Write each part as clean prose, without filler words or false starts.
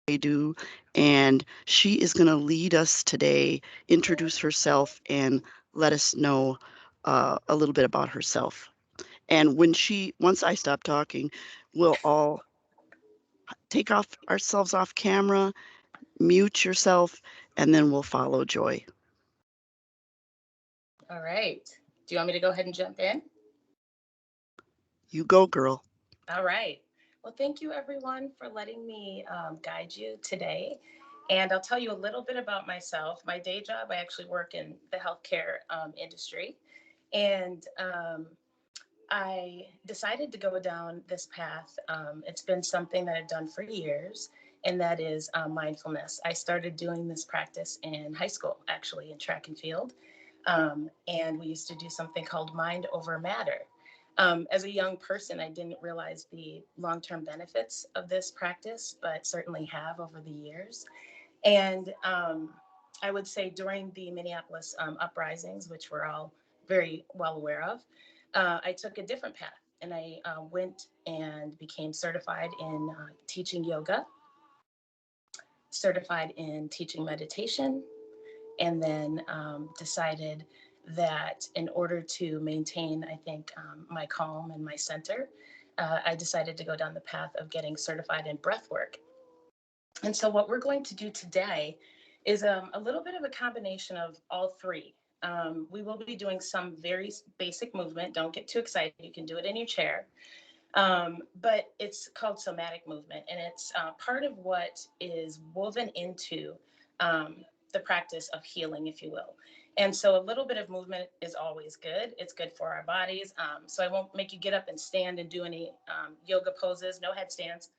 QUAIDOO, and she is going to lead us today, introduce herself, and let us know a little bit about herself. And once I stop talking, we'll all take off ourselves off camera, mute yourself, and then we'll follow Joy. All right. Do you want me to go ahead and jump in? You go, girl. All right. Well, thank you everyone for letting me guide you today. And I'll tell you a little bit about myself. My day job, I actually work in the healthcare industry. And I decided to go down this path. It's been something that I've done for years, and that is mindfulness. I started doing this practice in high school, actually, in track and field. And we used to do something called mind over matter. As a young person, I didn't realize the long term benefits of this practice, but certainly have over the years. And I would say during the Minneapolis uprisings, which we're all very well aware of, I took a different path and I went and became certified in teaching yoga, certified in teaching meditation, and then decided that in order to maintain, I think, my calm and my center, I decided to go down the path of getting certified in breathwork. And so, what we're going to do today is a little bit of a combination of all three. We will be doing some very basic movement. Don't get too excited. You can do it in your chair. But it's called somatic movement, and it's part of what is woven into the practice of healing, if you will. And so a little bit of movement is always good. It's good for our bodies. So I won't make you get up and stand and do any yoga poses, no headstands.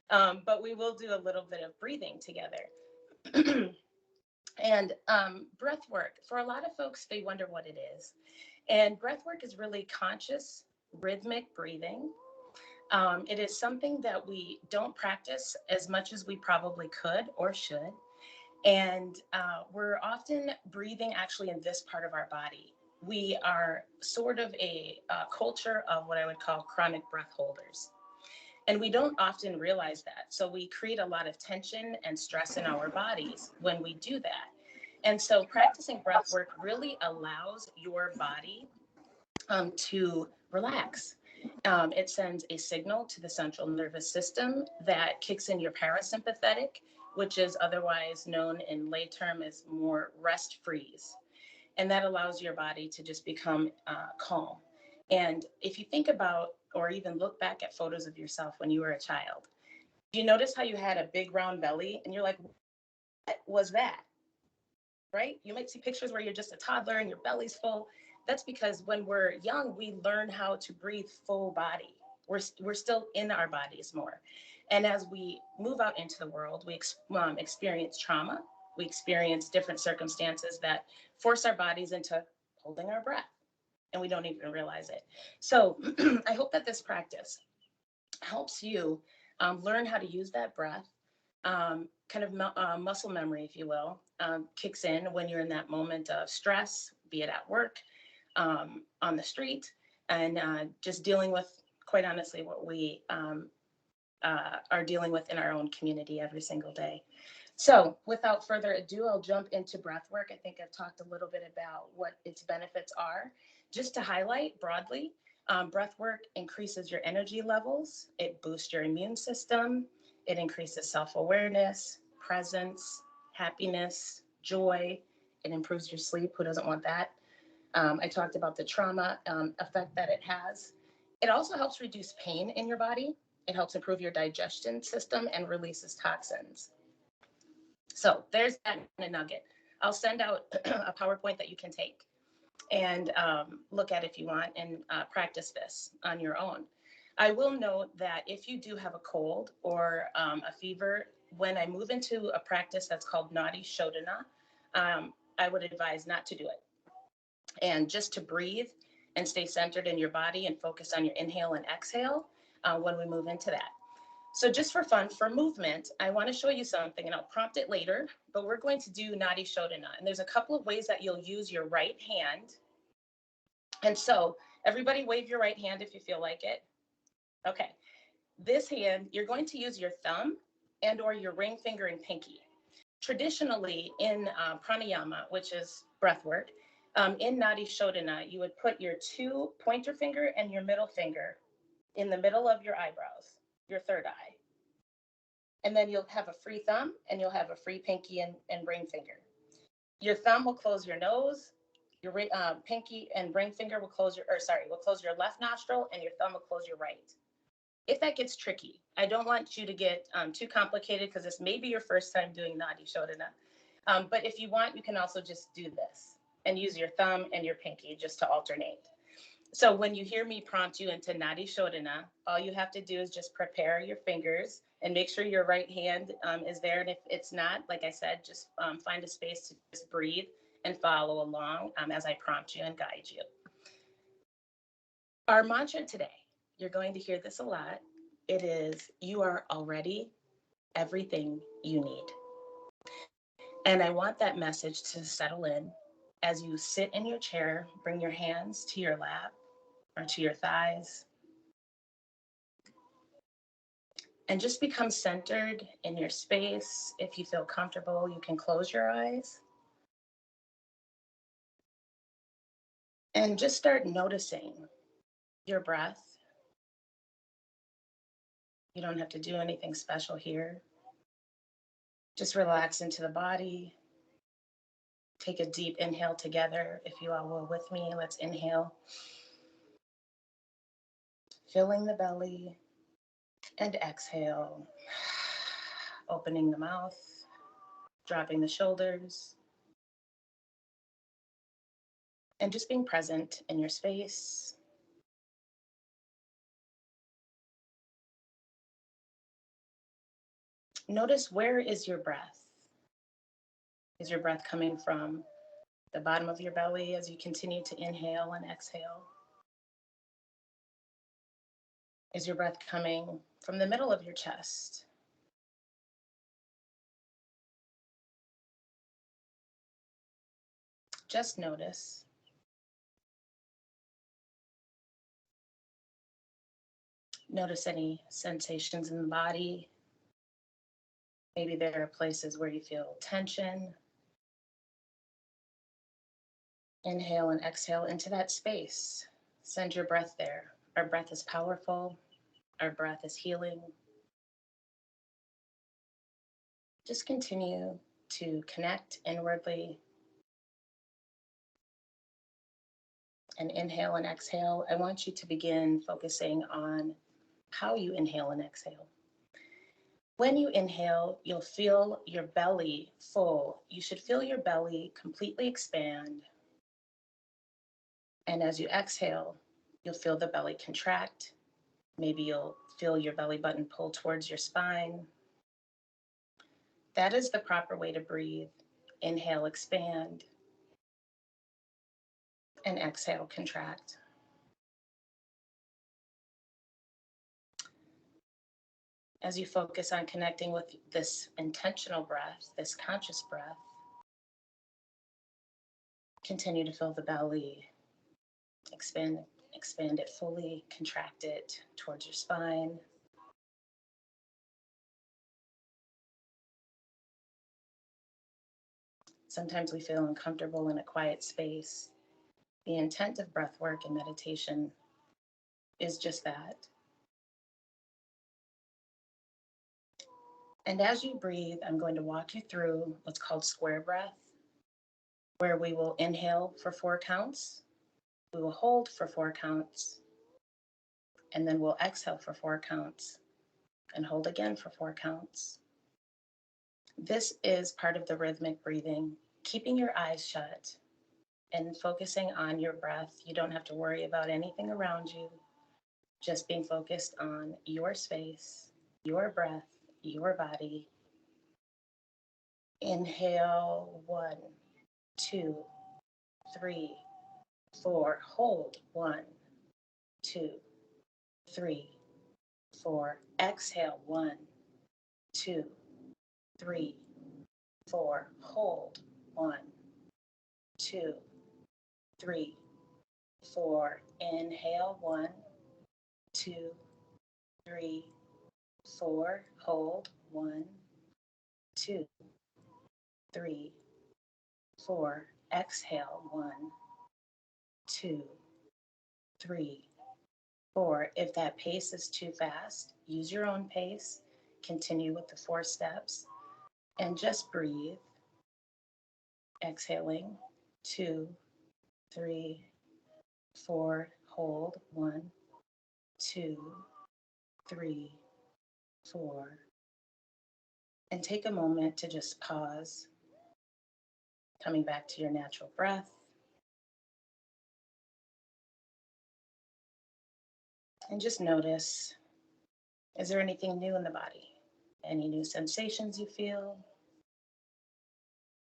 But we will do a little bit of breathing together. And breath work, for a lot of folks, they wonder what it is. And breath work is really conscious, rhythmic breathing. It is something that we don't practice as much as we probably could or should. And we're often breathing actually in this part of our body. We are sort of a culture of what I would call chronic breath holders. And we don't often realize that. So we create a lot of tension and stress in our bodies when we do that. And so practicing breath work really allows your body to relax. It sends a signal to the central nervous system that kicks in your parasympathetic, which is otherwise known in lay term as more rest freeze. And that allows your body to just become calm. And if you think about or even look back at photos of yourself when you were a child, you notice how you had a big round belly and you're like, what was that? Right? You might see pictures where you're just a toddler and your belly's full. That's because when we're young, we learn how to breathe full body. We're still in our bodies more. And as we move out into the world, we experience trauma. We experience different circumstances that force our bodies into holding our breath, and we don't even realize it. So I hope that this practice helps you learn how to use that breath. Kind of muscle memory, if you will, kicks in when you're in that moment of stress, be it at work, on the street, and just dealing with, quite honestly, what we are dealing with in our own community every single day. So without further ado, I'll jump into breath work. I think I've talked a little bit about what its benefits are. Just to highlight broadly, breath work increases your energy levels. It boosts your immune system. It increases self-awareness, presence, happiness, joy. It improves your sleep. Who doesn't want that? I talked about the trauma effect that it has. It also helps reduce pain in your body. It helps improve your digestion system and releases toxins. So there's that in a nugget. I'll send out a PowerPoint that you can take and look at if you want and practice this on your own. I will note that if you do have a cold or a fever, when I move into a practice that's called Nadi Shodhana, I would advise not to do it. And just to breathe and stay centered in your body and focus on your inhale and exhale when we move into that. So just for fun, for movement, I want to show you something and I'll prompt it later, but we're going to do Nadi Shodhana. And there's a couple of ways that you'll use your right hand. And so everybody wave your right hand if you feel like it. Okay. This hand, you're going to use your thumb and or your ring finger and pinky. Traditionally, in pranayama, which is breath work, in Nadi Shodhana, you would put your two pointer finger and your middle finger in the middle of your eyebrows, your third eye. And then you'll have a free thumb and you'll have a free pinky and ring finger. Your thumb will close your nose. Your pinky and ring finger will close will close your left nostril, and your thumb will close your right. If that gets tricky, I don't want you to get too complicated because this may be your first time doing Nadi Shodhana. But if you want, you can also just do this and use your thumb and your pinky just to alternate. So when you hear me prompt you into Nadi Shodhana, all you have to do is just prepare your fingers and make sure your right hand is there. And if it's not, like I said, just find a space to just breathe and follow along as I prompt you and guide you. Our mantra today, you're going to hear this a lot. It is, you are already everything you need. And I want that message to settle in as you sit in your chair, bring your hands to your lap or to your thighs, and just become centered in your space. If you feel comfortable, you can close your eyes and just start noticing your breath. You don't have to do anything special here. Just relax into the body. Take a deep inhale together. If you all will with me, let's inhale. Filling the belly, and exhale. Opening the mouth, dropping the shoulders, and just being present in your space. Notice, where is your breath? Is your breath coming from the bottom of your belly as you continue to inhale and exhale? Is your breath coming from the middle of your chest? Just notice. Notice any sensations in the body. Maybe there are places where you feel tension. Inhale and exhale into that space. Send your breath there. Our breath is powerful. Our breath is healing. Just continue to connect inwardly and inhale and exhale. I want you to begin focusing on how you inhale and exhale. When you inhale, you'll feel your belly full. You should feel your belly completely expand. And as you exhale, you'll feel the belly contract. Maybe you'll feel your belly button pull towards your spine. That is the proper way to breathe. Inhale, expand, and exhale, contract. As you focus on connecting with this intentional breath, this conscious breath, continue to fill the belly, expand it fully, contract it towards your spine. Sometimes we feel uncomfortable in a quiet space. The intent of breath work and meditation is just that. And as you breathe, I'm going to walk you through what's called square breath, where we will inhale for 4 counts, we will hold for 4 counts, and then we'll exhale for 4 counts and hold again for 4 counts. This is part of the rhythmic breathing, keeping your eyes shut and focusing on your breath. You don't have to worry about anything around you, just being focused on your space, your breath, your body. Inhale, 1, 2, 3, 4. Hold, 1, 2, 3, 4. Exhale, 1, 2, 3, 4. Hold, 1, 2, 3, 4. Inhale, 1, 2, 3, 4, hold, 1, 2, 3, 4. Exhale, 1, 2, 3, 4. If that pace is too fast, use your own pace. Continue with the 4 steps and just breathe. Exhaling, 2, 3, 4. Hold, 1, 2, 3, 4. And take a moment to just pause, coming back to your natural breath. And just notice, is there anything new in the body? Any new sensations you feel?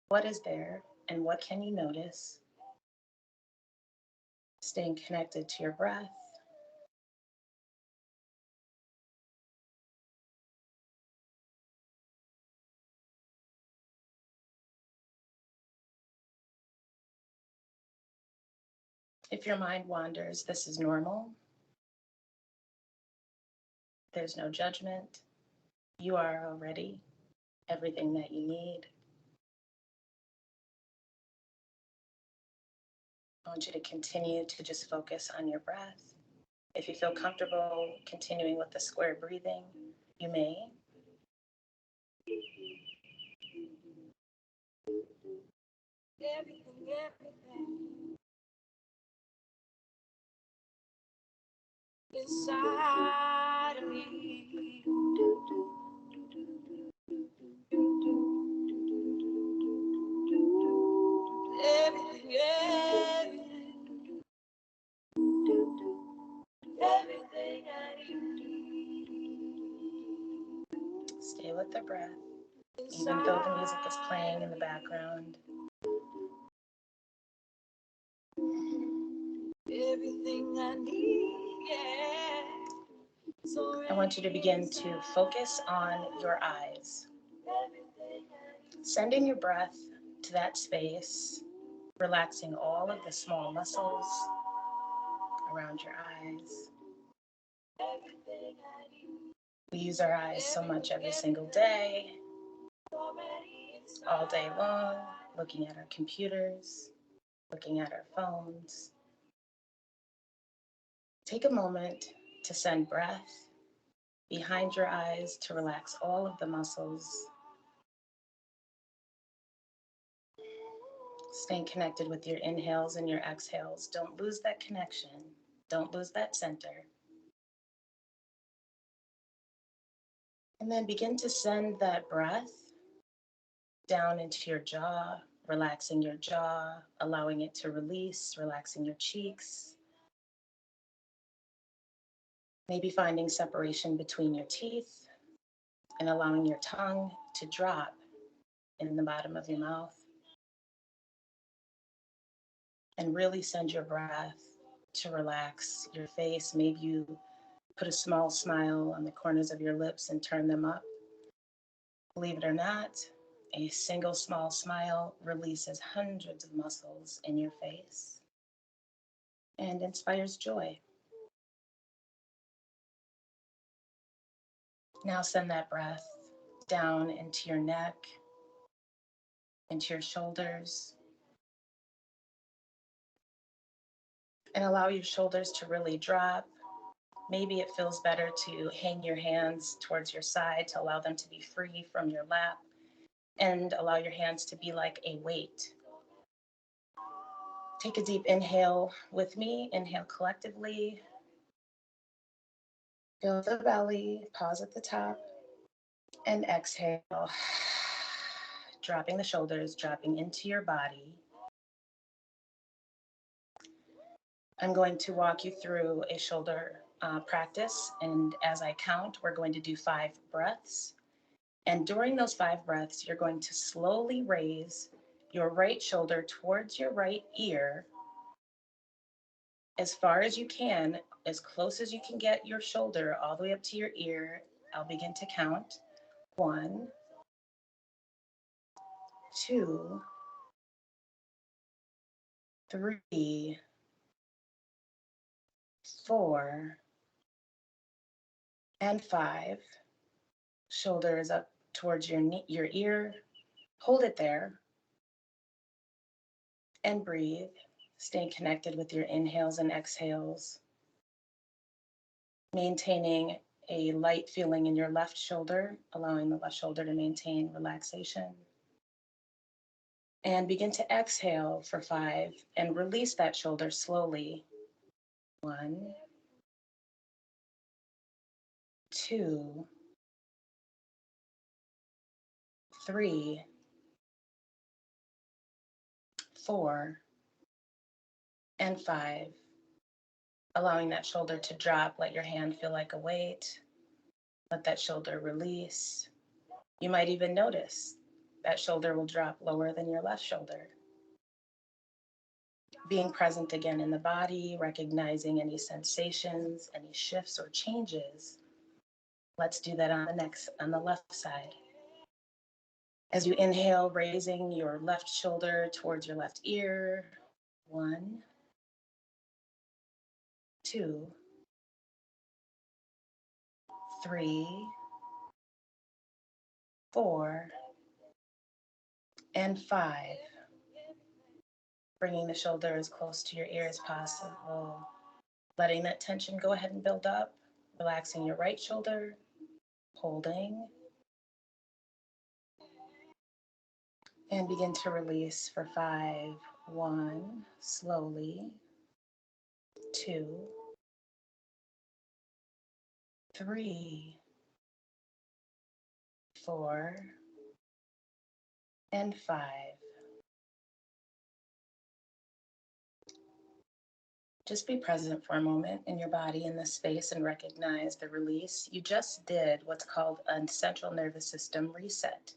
What is there and what can you notice? Staying connected to your breath. If your mind wanders, this is normal. There's no judgment. You are already everything that you need. I want you to continue to just focus on your breath. If you feel comfortable continuing with the square breathing, you may. Everything inside of me. Everything, everything I need. Stay with the breath, even though the music is playing in the background. Everything I need, yeah. I want you to begin to focus on your eyes. Sending your breath to that space, relaxing all of the small muscles around your eyes. We use our eyes so much every single day, all day long, looking at our computers, looking at our phones. Take a moment to send breath behind your eyes to relax all of the muscles. Staying connected with your inhales and your exhales. Don't lose that connection. Don't lose that center. And then begin to send that breath down into your jaw, relaxing your jaw, allowing it to release, relaxing your cheeks. Maybe finding separation between your teeth and allowing your tongue to drop in the bottom of your mouth. And really send your breath to relax your face. Maybe you put a small smile on the corners of your lips and turn them up. Believe it or not, a single small smile releases hundreds of muscles in your face and inspires joy. Now send that breath down into your neck, into your shoulders, and allow your shoulders to really drop. Maybe it feels better to hang your hands towards your side to allow them to be free from your lap and allow your hands to be like a weight. Take a deep inhale with me. Inhale collectively. Fill the belly, pause at the top, and exhale. Dropping the shoulders, dropping into your body. I'm going to walk you through a shoulder practice, and as I count, we're going to do 5 breaths. And during those 5 breaths, you're going to slowly raise your right shoulder towards your right ear as far as you can, as close as you can get your shoulder all the way up to your ear. I'll begin to count. 1, 2, 3, 4, and 5. Shoulder is up towards your ear. Hold it there and breathe, staying connected with your inhales and exhales, maintaining a light feeling in your left shoulder, allowing the left shoulder to maintain relaxation. And begin to exhale for 5 and release that shoulder slowly. 1, 2, 3, 4, and 5. Allowing that shoulder to drop, let your hand feel like a weight. Let that shoulder release. You might even notice that shoulder will drop lower than your left shoulder. Being present again in the body, recognizing any sensations, any shifts or changes. Let's do that on the left side. As you inhale, raising your left shoulder towards your left ear. 1, 2, 3, 4, and 5. Bringing the shoulder as close to your ear as possible. Letting that tension go ahead and build up. Relaxing your right shoulder. Holding. And begin to release for 5. 1, slowly. 2, 3, 4, and 5. Just be present for a moment in your body in this space and recognize the release. You just did what's called a central nervous system reset.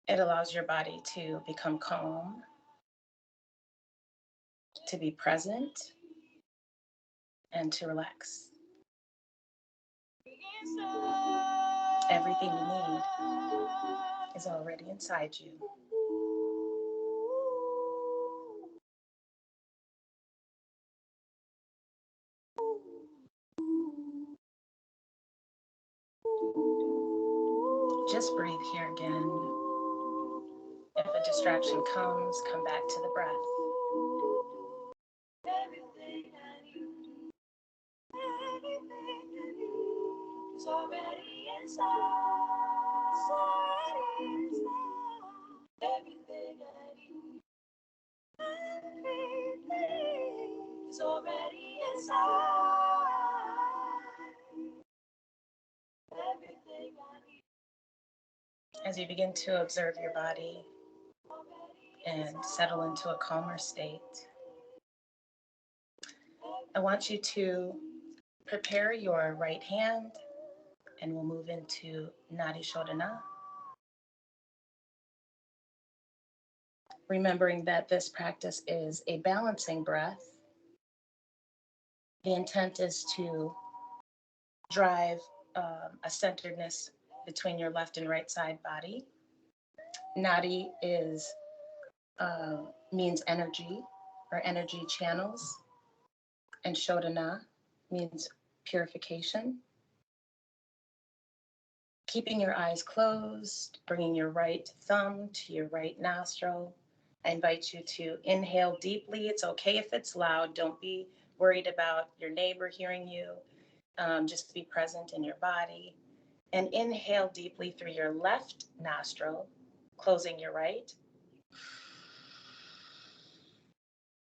It allows your body to become calm, to be present, and to relax. Everything you need is already inside you. Just breathe here again. If a distraction comes, come back to the breath. Everything I need, everything I need is already inside. It's already inside. Everything I need, everything is already inside. Everything I need. As you begin to observe your body and settle into a calmer state, I want you to prepare your right hand and we'll move into Nadi Shodhana. Remembering that this practice is a balancing breath. The intent is to drive a centeredness between your left and right side body. Nadi means energy or energy channels, and Shodhana means purification. Keeping your eyes closed, bringing your right thumb to your right nostril. I invite you to inhale deeply. It's okay if it's loud. Don't be worried about your neighbor hearing you. Just be present in your body. And inhale deeply through your left nostril, closing your right.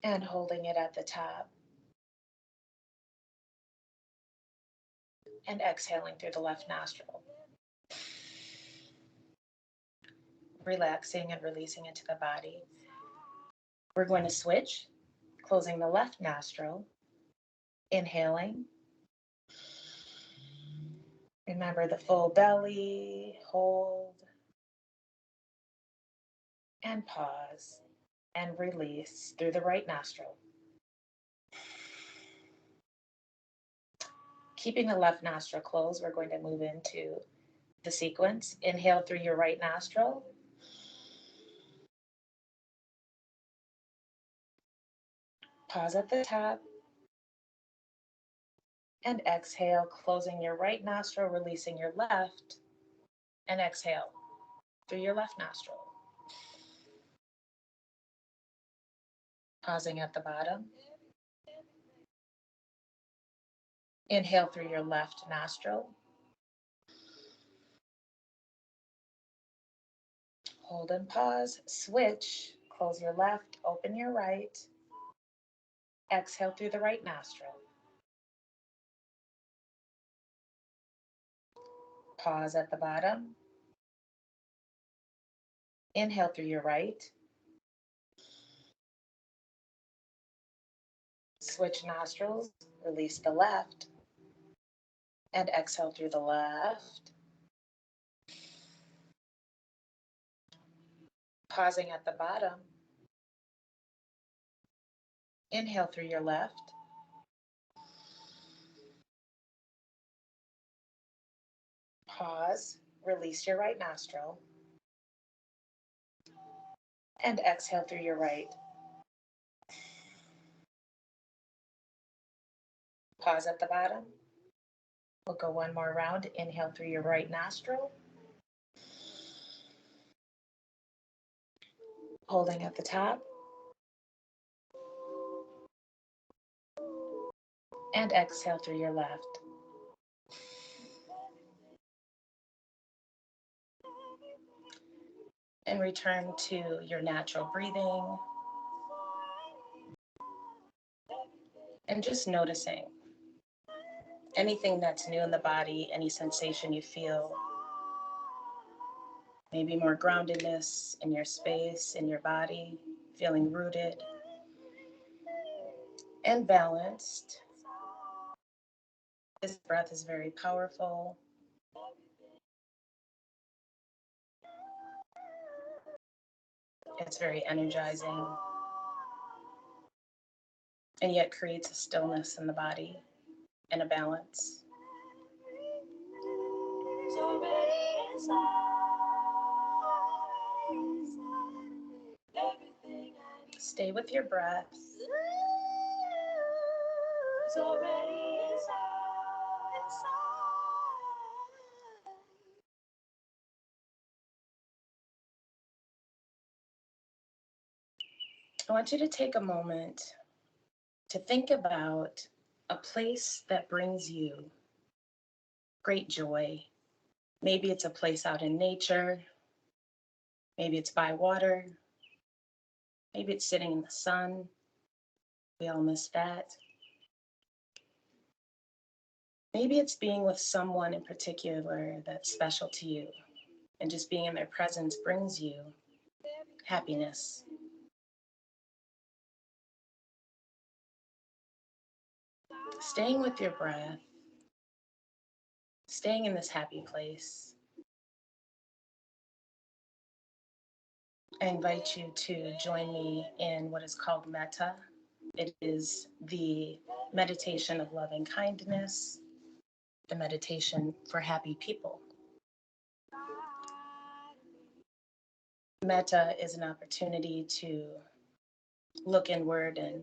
And holding it at the top. And exhaling through the left nostril. Relaxing and releasing into the body. We're going to switch, closing the left nostril, inhaling. Remember the full belly, hold, and pause, and release through the right nostril. Keeping the left nostril closed, we're going to move into the sequence. Inhale through your right nostril. Pause at the top. And exhale, closing your right nostril, releasing your left. And exhale through your left nostril. Pausing at the bottom. Inhale through your left nostril. Hold and pause. Switch. Close your left, open your right. Exhale through the right nostril. Pause at the bottom. Inhale through your right. Switch nostrils, release the left, and exhale through the left. Pausing at the bottom. Inhale through your left. Pause, release your right nostril, and exhale through your right. Pause at the bottom. We'll go one more round. Inhale through your right nostril. Holding at the top. And exhale through your left. And return to your natural breathing. And just noticing anything that's new in the body, any sensation you feel, maybe more groundedness in your space, in your body, feeling rooted and balanced. This breath is very powerful. It's very energizing, and yet creates a stillness in the body and a balance. Stay with your breath. I want you to take a moment to think about a place that brings you great joy. Maybe it's a place out in nature. Maybe it's by water. Maybe it's sitting in the sun. We all miss that. Maybe it's being with someone in particular that's special to you, and just being in their presence brings you happiness. Staying with your breath, staying in this happy place, I invite you to join me in what is called metta. It is the meditation of loving kindness, the meditation for happy people. Metta is an opportunity to look inward and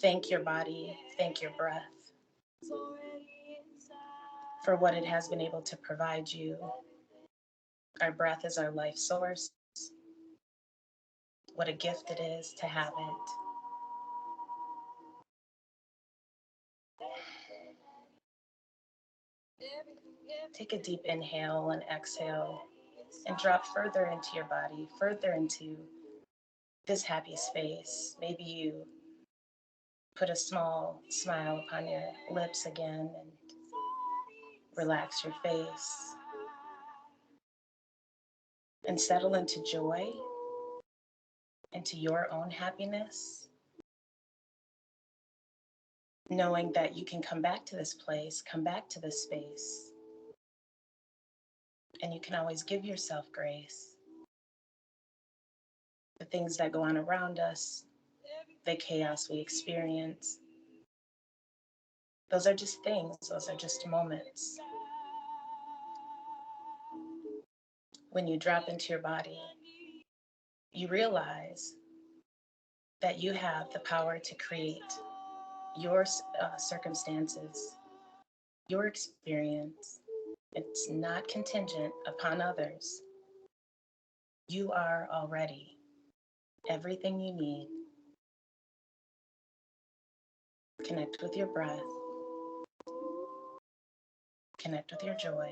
thank your body, thank your breath for what it has been able to provide you. Our breath is our life source. What a gift it is to have it. Take a deep inhale and exhale and drop further into your body, further into this happy space. Maybe you put a small smile upon your lips again and relax your face and settle into joy, into your own happiness, knowing that you can come back to this place, come back to this space, and you can always give yourself grace. The things that go on around us, the chaos we experience, those are just things, those are just moments. When you drop into your body, you realize that you have the power to create your circumstances, your experience. It's not contingent upon others. You are already everything you need. Connect with your breath, connect with your joy.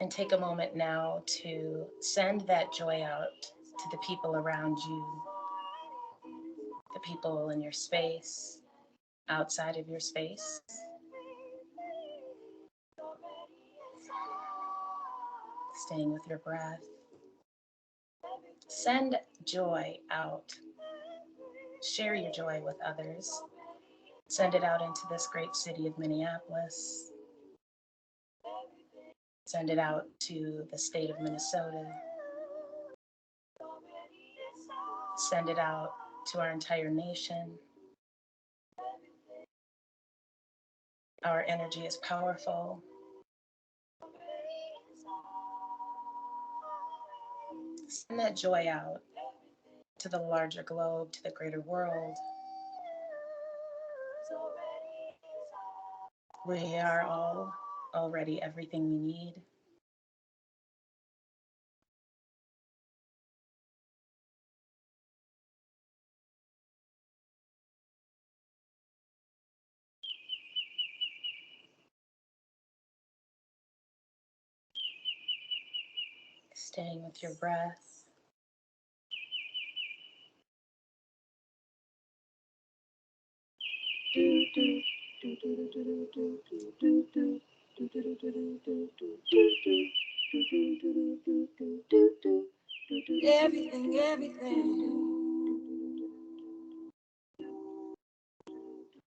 And take a moment now to send that joy out to the people around you, the people in your space, outside of your space. Staying with your breath. Send joy out. Share your joy with others. Send it out into this great city of Minneapolis. Send it out to the state of Minnesota. Send it out to our entire nation. Our energy is powerful. Send that joy out to the larger globe, to the greater world. We are all already everything we need. Staying with your breath. Everything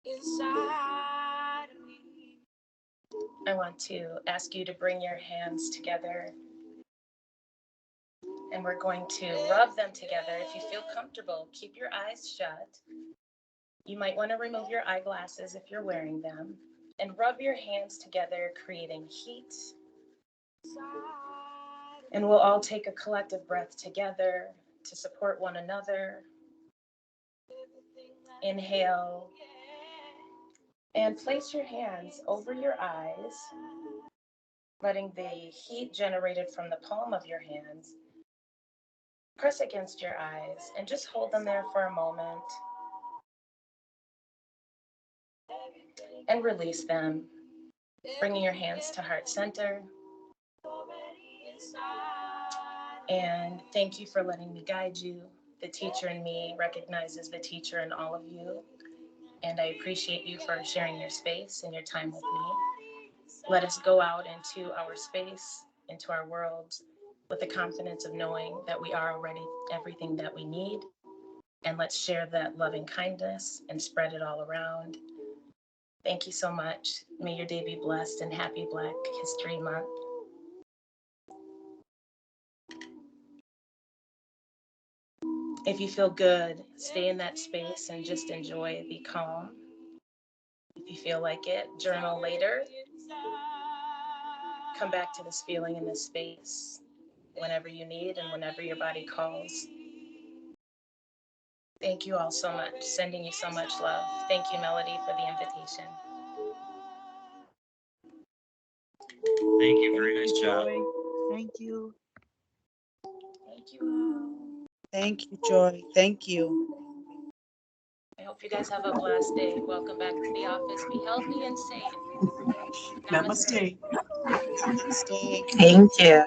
inside of me. I want to ask you to bring your hands together, and we're going to rub them together. If you feel comfortable, keep your eyes shut. You might want to remove your eyeglasses if you're wearing them, and rub your hands together, creating heat. And we'll all take a collective breath together to support one another. Inhale, and place your hands over your eyes, letting the heat generated from the palm of your hands press against your eyes, and just hold them there for a moment and release them, bringing your hands to heart center. And thank you for letting me guide you. The teacher in me recognizes the teacher in all of you, and I appreciate you for sharing your space and your time with me. Let us go out into our space, into our world, with the confidence of knowing that we are already everything that we need. And let's share that loving kindness and spread it all around. Thank you so much. May your day be blessed, and happy Black History Month. If you feel good, stay in that space and just enjoy the calm. If you feel like it, journal later. Come back to this feeling in this space whenever you need and whenever your body calls. Thank you all so much. Sending you so much love. Thank you, Melody, for the invitation. Thank you. Very nice job. Joy. Thank you. Thank you. Thank you, Joy. Thank you. I hope you guys have a blessed day. Welcome back to the office. Be healthy and safe. Namaste. Namaste. Thank you.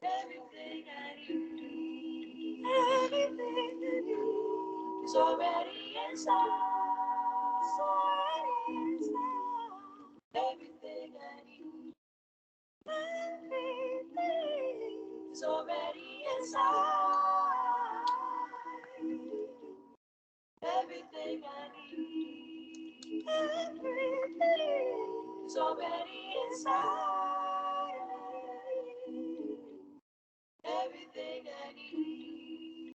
Everything I need, everything I need is already inside. It's already inside. Everything I need, everything is already inside. Everything I need, everything is already inside.